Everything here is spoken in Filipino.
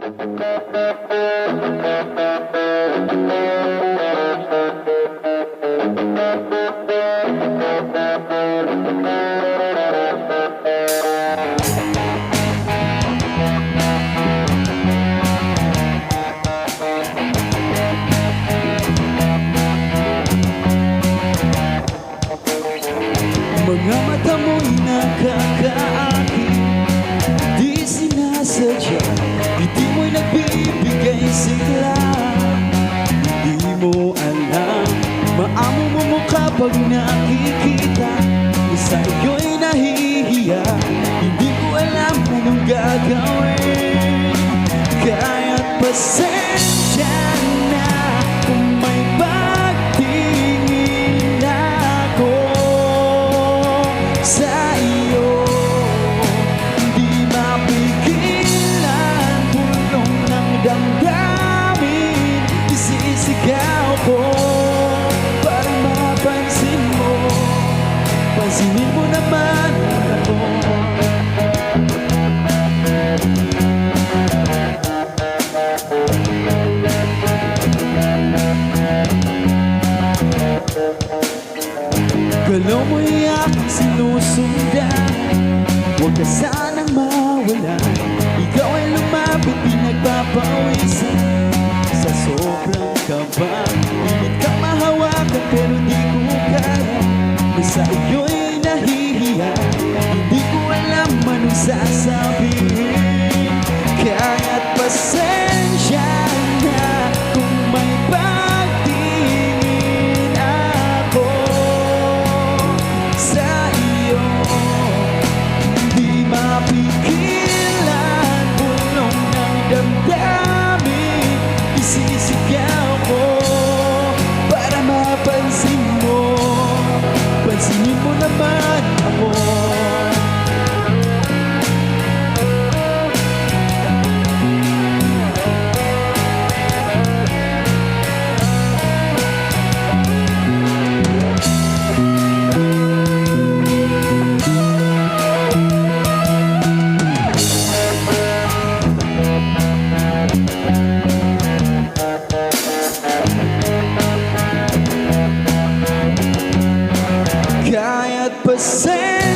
Mga mata mo'y nakakaakit, di sinasadya, hindi mo'y nagbibigay sigla. Hindi mo alam, maamo mo mukha pag nakikita, sa iyo'y nahihiya, hindi ko alam anong gagawin. Kaya't pasensya na kung may pagtingin ako sa iyo. Di mapigilan, bulong ng damdamin, isisigaw ko para mapansin mo. Pansinin mo naman ako. Galaw mo'y aking sinusundan, huwag ka sanang mawala. Ikaw ay lumapit, di nagpapawisan sa sobrang kaba. Pilit kang mahawakan pero di ko kaya, sa iyo'y nahihiya, hindi ko alam anong sasabihin. Kaya't pasensya na kung may pagtingin ako sa iyo. Di mapigilan, bulong ng damdamin, isisigaw ko para mapansin mo. Pansinin mo naman ako. Kaya't pasensya